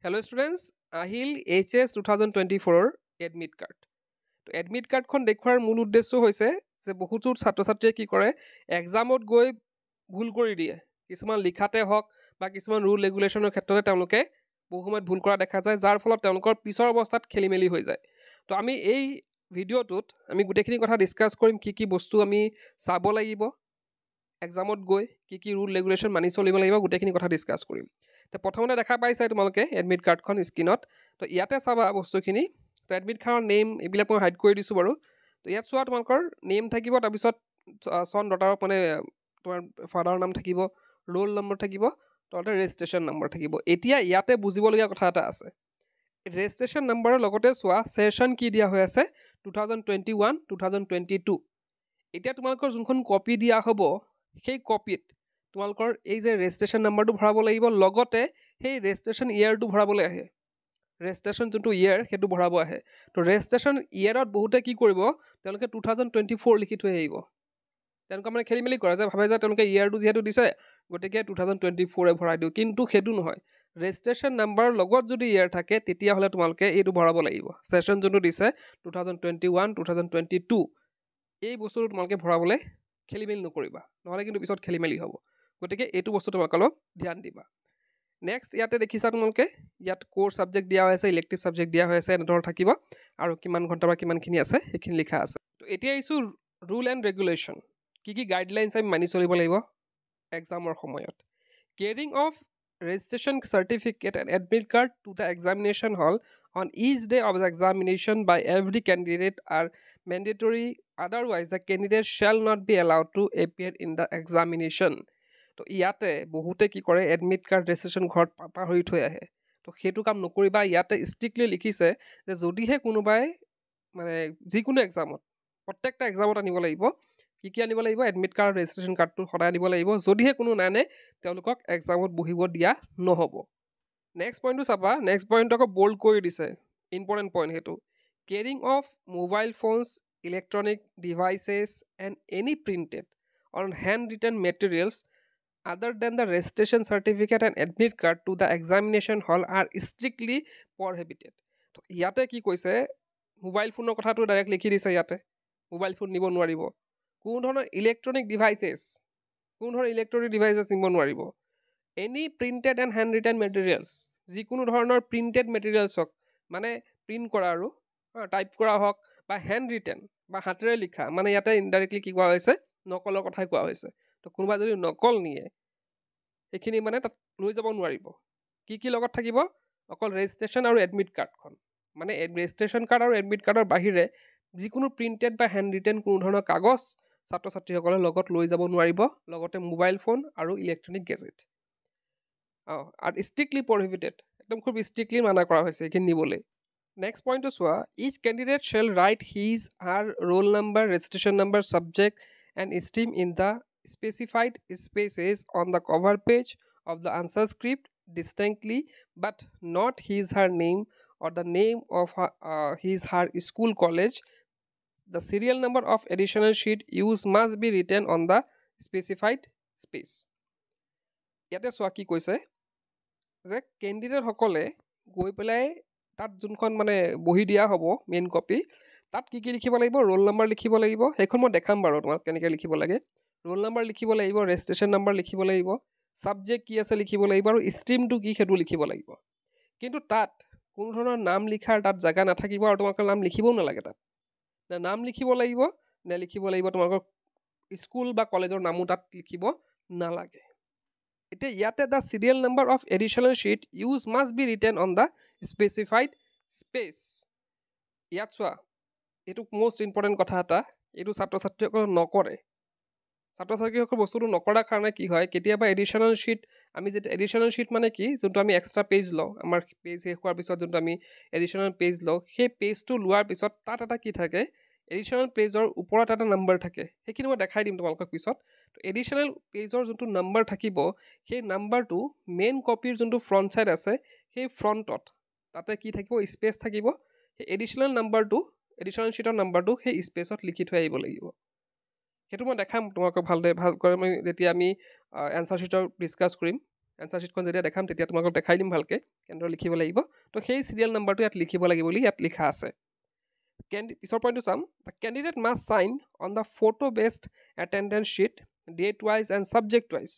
Hello students, আহিল HS 2024 admit card. তো admit কাৰ্ডখন দেখুৱাৰ মূল উদ্দেশ্য হৈছে যে বহুতো ছাত্ৰ ছাত্ৰীয়ে কি কৰে এক্সামত গৈ ভুল কৰি দিয়ে। কিছুমান লিখাতে হওক বা কিছুমান ৰুল ৰেগুলেশ্যনৰ ক্ষেত্ৰতে তেওঁলোকে বহু সময়ত ভুল কৰা দেখা যায়, যাৰ ফলত তেওঁলোকৰ পিছৰ অৱস্থাত খেলি মেলি হৈ যায়। তো আমি এই ভিডিঅ'টোত আমি গোটেইখিনি কথা ডিছকাছ কৰিম, কি বস্তু আমি চাব লাগিব এক্সামত গৈ, কি ৰুল ৰেগুলেশ্যন মানি চলিব লাগিব, গোটেইখিনি কথা ডিছকাছ কৰিম। তো প্ৰথমতে দেখা পাইছে তোমালোকে এডমিট কাৰ্ডখন স্ক্ৰীনত। তো ইয়াতে চাবা বস্তুখিনি। তো এডমিট কাৰ্ডৰ নেম এইবিলাক মই হাইড কৰি দিছোঁ বাৰু। তো ইয়াত চোৱা তোমালোকৰ নেম থাকিব, তাৰপিছত চন ডটাৰৰ মানে তোমাৰ ফাদাৰৰ নাম থাকিব, ৰোল নম্বৰ থাকিব, তলতে ৰেজিষ্ট্ৰেশ্যন নম্বৰ থাকিব। এতিয়া ইয়াতে বুজিবলগীয়া কথা এটা আছে। ৰেজিষ্ট্ৰেশ্যন নম্বৰৰ লগতে চোৱা ছেশ্যন কি দিয়া হৈ আছে 2021 2022। এতিয়া তোমালোকৰ যোনখন কপি দিয়া হ'ব সেই কপিত তোমালোকৰ এই যে ৰেজিষ্ট্ৰেশ্যন নাম্বাৰটো ভৰাব লাগিব, লগতে সেই ৰেজিষ্ট্ৰেশ্যন ইয়েৰটো ভৰাবলৈ আহে। ৰেজিষ্ট্ৰেশ্যন যোনটো ইয়েৰ সেইটো ভৰাব আহে। তো ৰেজিষ্ট্ৰেশ্যন ইয়েৰত বহুতে কি কৰিব, তেওঁলোকে 2024 লিখি থৈ আহিব। তেওঁলোকে মানে খেলি মেলি কৰে যে ভাবে যে তেওঁলোকে ইয়েৰটো যিহেতু দিছে গতিকে 2024 ভৰাই দিওঁ, কিন্তু সেইটো নহয়। ৰেজিষ্ট্ৰেশ্যন নাম্বাৰৰ লগত যদি ইয়েৰ থাকে তেতিয়াহ'লে তোমালোকে এইটো ভৰাব লাগিব। ছেশ্যন যোনটো দিছে 2021 2022 এই বস্তুটো তোমালোকে ভৰাবলৈ খেলি মেলি নকৰিবা, নহ'লে কিন্তু পিছত খেলি মেলি হ'ব। গতিকে এইটো বস্তু তোমালোকে অলপ ধ্যান দিবা। নেক্সট ইয়াতে দেখিছা তোমালোকে ইয়াত ক'ৰ ছাবজেক্ট দিয়া হৈ আছে, ইলেক্টিভ ছাবজেক্ট দিয়া হৈ আছে, এনেধৰণৰ থাকিব আৰু কিমান ঘণ্টা বা কিমানখিনি আছে সেইখিনি লিখা আছে। তো এতিয়া আহিছোঁ ৰুল এণ্ড ৰেগুলেশ্যন, কি গাইডলাইনছ আমি মানি চলিব লাগিব এক্সামৰ সময়ত। Caring of registration certificate and admit card to the examination hall on each day of the examination by every candidate are mandatory, otherwise the candidate shall not be allowed to appear in the examination. তো ইয়াতে বহুতে কি কৰে admit card registration ঘৰত পাহৰি থৈ আহে। তো সেইটো কাম নকৰিবা। ইয়াতে ষ্ট্ৰিক্টলি লিখিছে যে যদিহে কোনোবাই মানে যিকোনো এক্সামত, প্ৰত্যেকটা এক্সামত আনিব লাগিব, কি আনিব লাগিব, এডমিট কাৰ্ড ৰেজিষ্ট্ৰেশ্যন কাৰ্ডটো সদায় আনিব লাগিব। যদিহে কোনো নানে তেওঁলোকক এক্সামত বহিব দিয়া নহ'ব। নেক্সট পইণ্টটো চাবা, নেক্সট পইণ্টটো আকৌ বল্ড কৰি দিছে, ইম্পৰ্টেণ্ট পইণ্ট সেইটো। Carrying of mobile phones, electronic devices and any printed on handwritten materials other than the registration certificate and admit card to the examination hall are strictly prohibited. তো ইয়াতে কি কৈছে, mobile ফোনৰ কথাটো direct লিখি দিছে ইয়াতে, মোবাইল ফোন নিব নোৱাৰিব। কোনো ধৰণৰ ইলেক্ট্ৰনিক ডিভাইচেছ নিব নোৱাৰিব। Any printed and hand written materials, যিকোনো ধৰণৰ প্ৰিণ্টেড মেটেৰিয়েলছক মানে প্ৰিণ্ট কৰা আৰু টাইপ কৰা হওক, বা হেণ্ড ৰিটেন বা হাতেৰে লিখা, মানে ইয়াতে ইনডাইৰেক্টলি কি কোৱা হৈছে, নকলৰ কথাই কোৱা হৈছে। তো কোনোবা যদি নকল নিয়ে সেইখিনি মানে তাত লৈ যাব নোৱাৰিব। কি লগত থাকিব, অকল ৰেজিষ্ট্ৰেশ্যন আৰু এডমিট কাৰ্ডখন, মানে ৰেজিষ্ট্ৰেশ্যন কাৰ্ড আৰু এডমিট কাৰ্ডৰ বাহিৰে যিকোনো প্ৰিণ্টেড বা হেণ্ড ৰিটেন কোনো ধৰণৰ কাগজ ছাত্ৰ ছাত্ৰীসকলে লগত লৈ যাব নোৱাৰিব, লগতে মোবাইল ফোন আৰু ইলেক্ট্ৰনিক গেজেট আৰু ষ্ট্ৰিক্টলি প্ৰহিবিটেড, একদম খুব ষ্ট্ৰিক্টলি মানা কৰা হৈছে এইখিনি নিবলৈ। নেক্সট পইণ্টটো চোৱা, each candidate shall write his her roll number, registration number, subject and stream in the specified spaces on the cover page of the answer script distinctly, but not his her name or the name of his her school college. The serial number of additional sheet used must be written on the specified space. ইয়াতে চোৱা কি কৈছে যে কেণ্ডিডেটসকলে গৈ পেলাই তাত যোনখন মানে বহি দিয়া হ'ব মেইন কপি, তাত কি লিখিব লাগিব, ৰোল নাম্বাৰ লিখিব লাগিব। সেইখন মই দেখাম বাৰু তোমাক কেনেকৈ লিখিব লাগে। ৰোল নাম্বাৰ লিখিব লাগিব, ৰেজিষ্ট্ৰেশ্যন নাম্বাৰ লিখিব লাগিব, ছাবজেক্ট কি আছে লিখিব লাগিব, আৰু ষ্ট্ৰীমটো কি সেইটো লিখিব লাগিব। কিন্তু তাত কোনো ধৰণৰ নাম লিখাৰ তাত জেগা নাথাকিব, আৰু তোমালোকৰ নাম লিখিবও নালাগে তাত। নে নাম লিখিব লাগিব, নে লিখিব লাগিব তোমালোকৰ স্কুল বা কলেজৰ নামো তাত লিখিব নালাগে। এতিয়া ইয়াতে the serial number of additional sheet use must B written on the specified space. ইয়াত চোৱা, এইটো মষ্ট ইম্পৰ্টেণ্ট কথা এটা, এইটো ছাত্ৰ ছাত্ৰীসকলে নকৰে। ছাত্ৰ ছাত্ৰীসকল বস্তুটো নকৰাৰ কাৰণে কি হয়, কেতিয়াবা এডিশ্যনেল শ্বীট, আমি যেতিয়া এডিশ্যনেল শ্বীট মানে কি, যোনটো আমি এক্সট্ৰা পেজ লওঁ, আমাৰ পেজ শেষ হোৱাৰ পিছত যোনটো আমি এডিশ্যনেল পেজ লওঁ, সেই পেজটো লোৱাৰ পিছত তাত এটা কি থাকে, এডিশ্যনেল পেজৰ ওপৰত এটা নাম্বাৰ থাকে। সেইখিনি মই দেখাই দিম তোমালোকক পিছত। তো এডিশ্যনেল পেজৰ যোনটো নাম্বাৰ থাকিব, সেই নাম্বাৰটো মেইন কপিৰ যোনটো ফ্ৰণ্ট ছাইড আছে সেই ফ্ৰণ্টত তাতে কি থাকিব, স্পেচ থাকিব। সেই এডিশ্যনেল নাম্বাৰটো, এডিশ্যনেল শ্বীটৰ নাম্বাৰটো সেই স্পেচত লিখি থৈ আহিব লাগিব। সেইটো মই দেখাম তোমালোকক ভালকৈ মই যেতিয়া আমি এনচাৰ শ্বীটৰ ডিছকাছ কৰিম, এনচাৰ শ্বীটখন যেতিয়া দেখাম তেতিয়া তোমালোকক দেখাই দিম ভালকৈ কেনেদৰে লিখিব লাগিব তো সেই চিৰিয়েল নাম্বাৰটো ইয়াত লিখিব লাগিব বুলি ইয়াত লিখা আছে পিছৰ পইণ্টটো same the candidate must sign on the photo based attendance sheet date wise and subject wise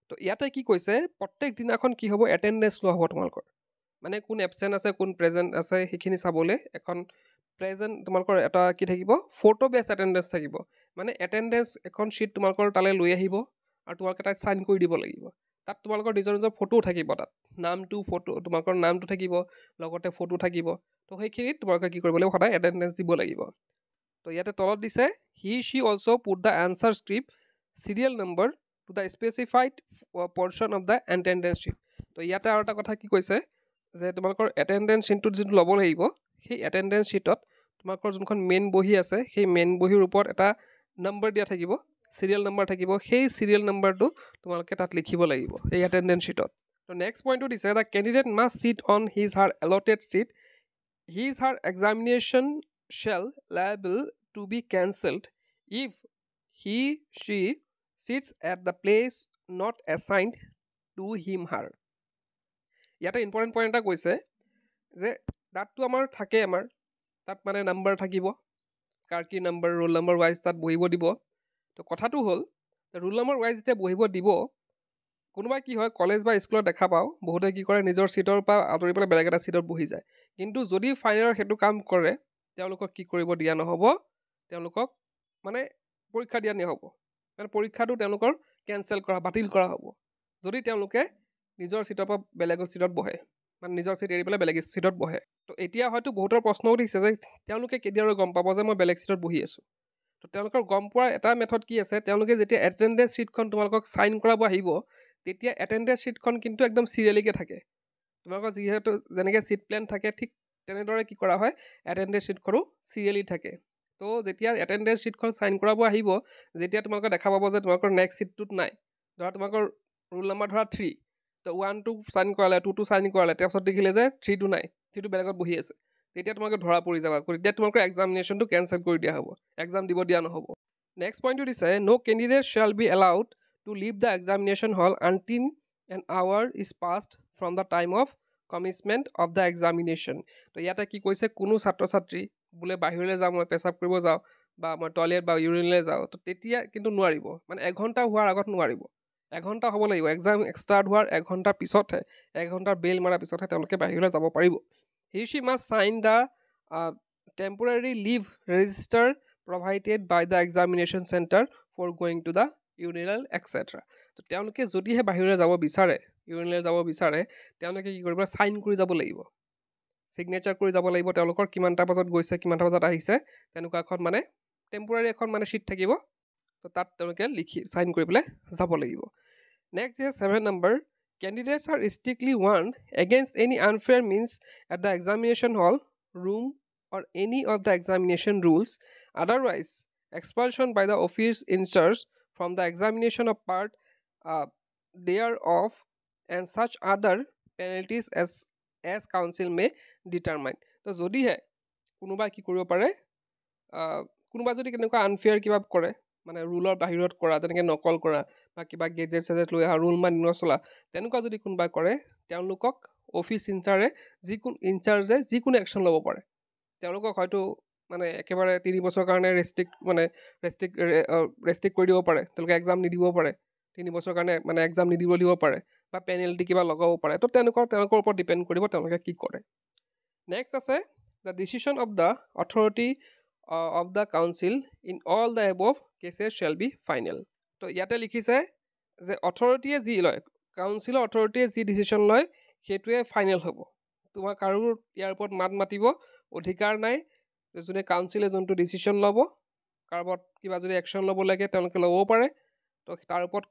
তো ইয়াতে কি কৈছে প্ৰত্যেক দিনাখন কি হ'ব এটেণ্ডেঞ্চ লোৱা হ'ব তোমালোকৰ মানে কোন এবচেণ্ট আছে কোন প্ৰেজেণ্ট আছে সেইখিনি চাবলৈ এখন প্ৰেজেণ্ট তোমালোকৰ এটা কি থাকিব ফটো বেছ এটেণ্ডেঞ্চ থাকিব মানে এটেণ্ডেঞ্চ এখন শ্বীট তোমালোকৰ তালৈ লৈ আহিব আৰু তোমালোকে তাত চাইন কৰি দিব লাগিব তাত তোমালোকৰ নিজৰ নিজৰ ফটোও থাকিব তাত নামটো ফটো তোমালোকৰ নামটো থাকিব লগতে ফটো থাকিব তো সেইখিনিত তোমালোকে কি কৰিব লাগিব সদায় এটেণ্ডেঞ্চ দিব লাগিব তো ইয়াতে তলত দিছে he she also' put the answer script serial number to the specified portion of the attendance sheet তো ইয়াতে আৰু এটা কথা কি কৈছে যে তোমালোকৰ এটেণ্ডেঞ্চ শ্বীটটোত যিটো ল'ব লাগিব সেই এটেণ্ডেঞ্চ শ্বীটত তোমালোকৰ যোনখন মেইন বহী আছে সেই মেইন বহীৰ ওপৰত এটা নম্বৰ দিয়া থাকিব চিৰিয়েল নম্বৰ থাকিব সেই চিৰিয়েল নম্বৰটো তোমালোকে তাত লিখিব লাগিব এই এটেণ্ডেঞ্চ শ্বীটত তো নেক্সট পইণ্টটো দিছে the candidate must sit on his her allotted seat his her examination shall liable to be cancelled if he she sits at the place not assigned to him her ইয়াতে important point এটা কৈছে যে তাততো আমাৰ থাকে আমাৰ তাত মানে নাম্বাৰ থাকিব কাৰ কি নাম্বাৰ ৰোল নাম্বাৰ ৱাইজ তাত বহিব দিব তো কথাটো হ'ল ৰোল নাম্বাৰ ৱাইজ যেতিয়া বহিব দিব কোনোবাই কি হয় কলেজ বা স্কুলত দেখা পাওঁ বহুতে কি কৰে নিজৰ ছিটৰ পৰা আঁতৰি পেলাই বেলেগ এটা ছিটত বহি যায় কিন্তু যদি ফাইনেলৰ সেইটো কাম কৰে তেওঁলোকক কি কৰিব দিয়া নহ'ব তেওঁলোকক মানে পৰীক্ষা দিয়া নহ'ব মানে পৰীক্ষাটো তেওঁলোকৰ কেঞ্চেল কৰা বাতিল কৰা হ'ব যদি তেওঁলোকে নিজৰ ছিটৰ পৰা বেলেগৰ ছিটত বহে মানে নিজৰ ছিট এৰি পেলাই বেলেগ ছিটত বহে তো এতিয়া হয়তো বহুতৰ প্ৰশ্ন উঠিছে যে তেওঁলোকে কেতিয়ালৈ গম পাব যে মই বেলেগ ছিটত বহি আছোঁ তো তেওঁলোকৰ গম পোৱাৰ এটা মেথড কি আছে তেওঁলোকে যেতিয়া এটেণ্ডেঞ্চ শ্বীটখন তোমালোকক চাইন কৰাব আহিব তেতিয়া এটেণ্ডেঞ্চ শ্বীটখন কিন্তু একদম চিৰিয়েলিকৈ থাকে তোমালোকৰ যিহেতু যেনেকৈ ছিট প্লেন থাকে ঠিক তেনেদৰে কি কৰা হয় এটেণ্ডেঞ্চ শ্বীটখনো চিৰিয়েলি থাকে তো যেতিয়া এটেণ্ডেঞ্চ শ্বীটখন চাইন কৰাব আহিব যেতিয়া তোমালোকে দেখা পাব যে তোমালোকৰ নেক্সট ছিটটোত নাই ধৰা তোমালোকৰ ৰোল নাম্বাৰ ধৰা 3 তো 1টো চাইন কৰালে 2টো চাইন কৰালে তাৰপিছত দেখিলে যে 3টো নাই 3টো বেলেগত বহি আছে তেতিয়া তোমালোকে ধৰা পৰি যাবা তেতিয়া তোমালোকৰ এক্সামিনেশ্যনটো কেঞ্চেল কৰি দিয়া হ'ব এক্সাম দিব দিয়া নহ'ব নেক্সট পইণ্টটো দিছে no' candidate shall be allowed to leave the examination hall until an hour is passed from the time of commencement of the examination তো ইয়াতে কি কৈছে কোনো ছাত্ৰ ছাত্ৰী বোলে বাহিৰলৈ যাওঁ মই পেচাব কৰিব যাওঁ বা মই টয়লেট বা ইউৰিনলৈ যাওঁ তো তেতিয়া কিন্তু নোৱাৰিব মানে এঘণ্টা হোৱাৰ আগত নোৱাৰিব এঘণ্টা হ'ব লাগিব এক্সাম ষ্টাৰ্ট হোৱাৰ এঘণ্টাৰ পিছতহে এঘণ্টাৰ বেল মৰাৰ পিছতহে তেওঁলোকে বাহিৰলৈ যাব পাৰিব he she must sign the temporary leave register provided by the examination centre for going to the urinal extra তো তেওঁলোকে যদিহে বাহিৰলৈ যাব বিচাৰে ইউৰিনেলৈ যাব বিচাৰে তেওঁলোকে কি কৰিব চাইন কৰি যাব লাগিব ছিগনেচাৰ কৰি যাব লাগিব তেওঁলোকৰ কিমানটা বজাত গৈছে কিমানটা বজাত আহিছে তেনেকুৱা এখন মানে টেম্পৰাৰী এখন মানে শ্বীট থাকিব তো তাত তেওঁলোকে লিখি চাইন কৰি পেলাই যাব লাগিব next is 7 number candidates are strictly warned against any unfair means at the examination hall room or any of the examination rules otherwise expulsion by the office incharge from the examination of part thereof and such other penalties as council may determine তো যদিহে কোনোবাই কি কৰিব পাৰে কোনোবাই যদি কেনেকুৱা unfair কিবা কৰে মানে ৰুলৰ বাহিৰত কৰা তেনেকৈ নকল কৰা বা কিবা গেজেট চেজেট লৈ অহা ৰুল মানি নচলা তেনেকুৱা যদি কোনোবাই কৰে তেওঁলোকক অফিচ ইনচাৰ্জে যিকোনো একশ্যন ল'ব পাৰে তেওঁলোকক হয়তো মানে একেবাৰে 3 বছৰৰ কাৰণে ৰেষ্ট্ৰিক্ট কৰি দিব পাৰে তেওঁলোকে এক্সাম নিদিব পাৰে 3 বছৰৰ কাৰণে মানে এক্সাম নিদিব দিব পাৰে বা পেনেল্টি কিবা লগাব পাৰে তো তেওঁলোকৰ ওপৰত ডিপেণ্ড কৰিব তেওঁলোকে কি কৰে নেক্সট আছে the decision of the authority of the council in all the above cases shall be final তো ইয়াতে লিখিছে যে অথৰিটিয়ে যি লয় কাউন্সিলৰ অথৰিটিয়ে যি ডিচিশ্যন লয় সেইটোৱে ফাইনেল হ'ব তোমাক কাৰো ইয়াৰ ওপৰত মাত মাতিব অধিকাৰ নাই যোনে কাউন্সিলে যোনটো ডিচিশ্যন ল'ব কাৰোবাত কিবা যদি একশ্যন ল'ব লাগে তেওঁলোকে ল'বও পাৰে তো তাৰ ওপৰত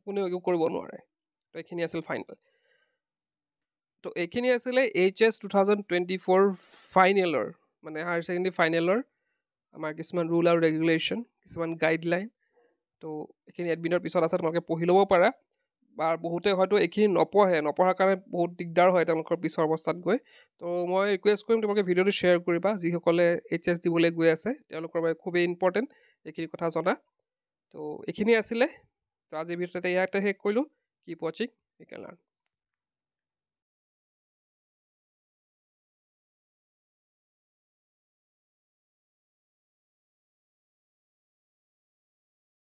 কোনেও একো কৰিব নোৱাৰে তো এইখিনি আছিল ফাইনেল তো এইখিনি আছিলে HS 2024 ফাইনেলৰ মানে হায়াৰ ছেকেণ্ডেৰী ফাইনেলৰ আমাৰ কিছুমান ৰুল আৰু ৰেগুলেশ্যন কিছুমান গাইডলাইন তো এইখিনি এডমিনৰ পিছত আছে তোমালোকে পঢ়ি ল'ব পাৰা বা বহুতে হয়তো এইখিনি নপঢ়াৰ কাৰণে বহুত দিগদাৰ হয় তেওঁলোকৰ পিছৰ অৱস্থাত গৈ তো মই ৰিকুৱেষ্ট কৰিম তোমালোকে ভিডিঅ'টো শ্বেয়াৰ কৰিবা যিসকলে HS দিবলৈ গৈ আছে তেওঁলোকৰ বাবে খুবেই ইম্পৰ্টেণ্ট এইখিনি কথা জনা তো এইখিনি আছিলে তো আজিৰ ভিডিঅ'তে ইয়াতে শেষ কৰিলোঁ Keep watching, you can learn.